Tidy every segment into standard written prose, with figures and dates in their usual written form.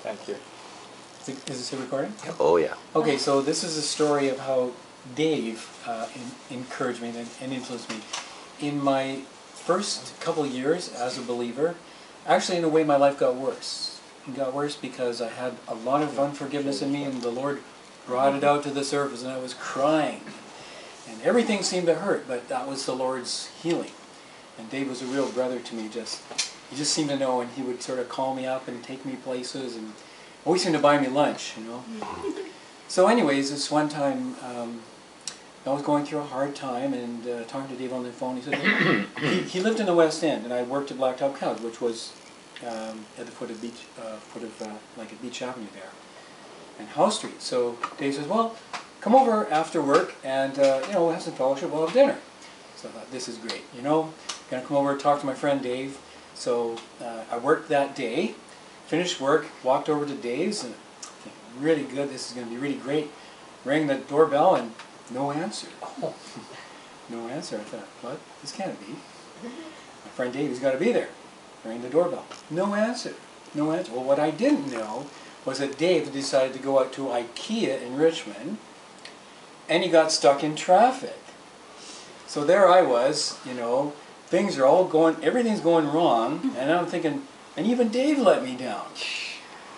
Thank you. Is this a recording? Yep. Oh yeah. Okay, so this is a story of how Dave encouraged me and influenced me. In my first couple of years as a believer, actually in a way my life got worse. It got worse because I had a lot of unforgiveness in me, and the Lord brought it out to the surface, and I was crying. And everything seemed to hurt, but that was the Lord's healing. And Dave was a real brother to me. He just seemed to know, and he would sort of call me up and take me places, and always seemed to buy me lunch, you know. So anyways, this one time, I was going through a hard time, and talking to Dave on the phone, he said, he lived in the West End, and I worked at Blacktop Couch, which was at the foot of like a Beach Avenue there, and House Street. So Dave says, well, come over after work, and we'll have some fellowship, we'll have dinner. So I thought, this is great, you know, gonna come over and talk to my friend Dave. So I worked that day, finished work, walked over to Dave's, and thinking, really good, this is going to be really great. Rang the doorbell, and no answer. Oh, no answer. I thought, what? This can't be. My friend Dave, he's got to be there. Rang the doorbell. No answer. No answer. Well, what I didn't know was that Dave decided to go out to IKEA in Richmond, and he got stuck in traffic. So there I was, you know, things are all going, everything's going wrong, and I'm thinking, and even Dave let me down.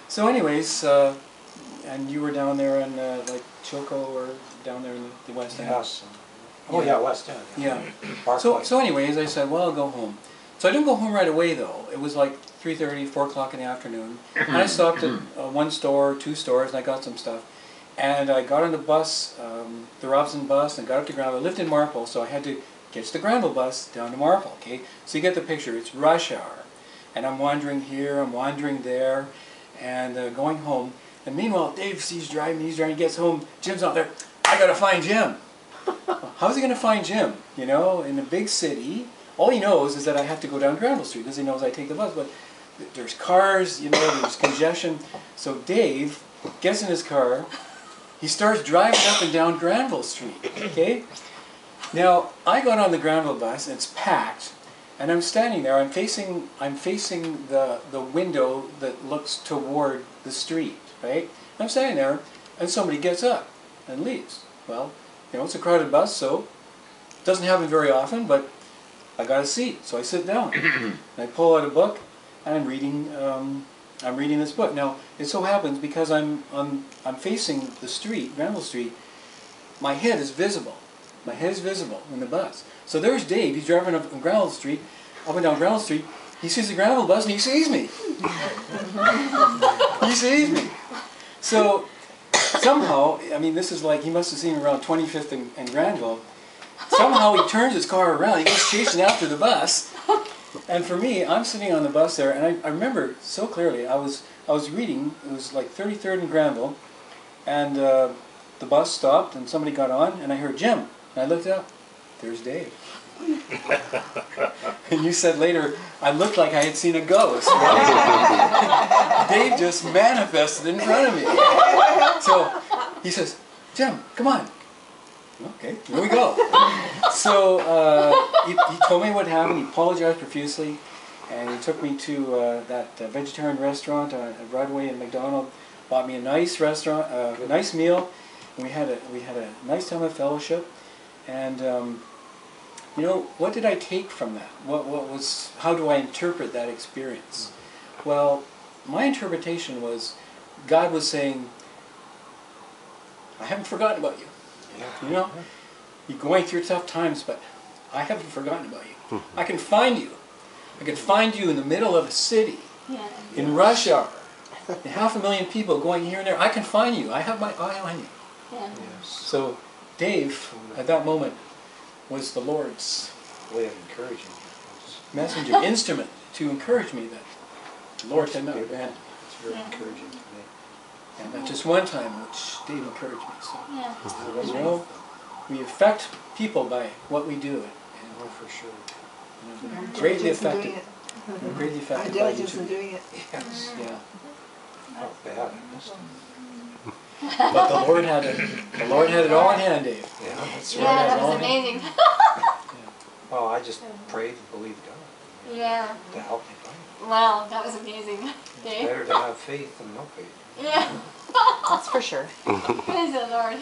So anyways, and you were down there in like Choco or down there in the West End? Yes. Oh yeah, West End. Yeah. So anyways, I said, well, I'll go home. So I didn't go home right away though. It was like 3:30, 4 o'clock in the afternoon. And I stopped at one store, 2 stores, and I got some stuff. And I got on the bus, the Robson bus, and got up to Granville. I lived in Marple, so I had to catch the Granville bus down to Marple, okay? So you get the picture. It's rush hour. And I'm wandering here, I'm wandering there, and going home. And meanwhile, Dave sees driving, he gets home, Jim's not there. I gotta find Jim. How's he gonna find Jim? You know, in a big city, all he knows is that I have to go down Granville Street because he knows I take the bus. But there's cars, you know, there's congestion. So Dave gets in his car, he starts driving up and down Granville Street, okay? Now, I got on the Granville bus, and it's packed. And I'm standing there, I'm facing the window that looks toward the street, right? I'm standing there, and somebody gets up and leaves. Well, you know, it's a crowded bus, so it doesn't happen very often, but I got a seat, so I sit down. And I pull out a book, and I'm reading this book. Now, it so happens, because I'm facing the street, Granville Street, my head is visible. My head is visible in the bus. So there's Dave, he's driving up on Granville Street, up and down Granville Street. He sees the Granville bus and he sees me. He sees me. So somehow, I mean, this is like, he must have seen me around 25th and Granville. Somehow he turns his car around, he goes chasing after the bus. And for me, I'm sitting on the bus there, and I remember so clearly, I was reading, it was like 33rd and Granville, and the bus stopped and somebody got on, and I heard Jim. And I looked up, there's Dave. And you said later, I looked like I had seen a ghost. Right? Dave just manifested in front of me. So he says, Jim, come on. Okay, here we go. So he told me what happened, he apologized profusely, and he took me to that vegetarian restaurant at Broadway and McDonald, bought me a nice restaurant, a nice meal, and we had a nice time of fellowship. And you know, what did I take from that? How do I interpret that experience? Well, my interpretation was, God was saying, I haven't forgotten about you. You know, you're going through tough times, but I haven't forgotten about you. I can find you. I can find you in the middle of a city, in rush hour, and 500,000 people going here and there. I can find you. I have my eye on you. Yeah. So Dave, at that moment, was the Lord's way of encouraging you. Messenger, instrument to encourage me that the Lord had not abandoned me. It's very encouraging to me. And not just one time which Dave encouraged me. So, Yeah. you know, we affect people by what we do. Oh, for sure. You know, greatly affected. Greatly affected by you diligence in too. doing it. Yes. Yeah. How bad I missed him. But the Lord had it all in hand, Dave. Yeah, that's Yeah, right. that was amazing. Well, I just prayed and believed God Yeah. to help me find Wow, that was amazing. Dave? Better to have faith than no faith. Yeah. That's for sure. Praise the Lord.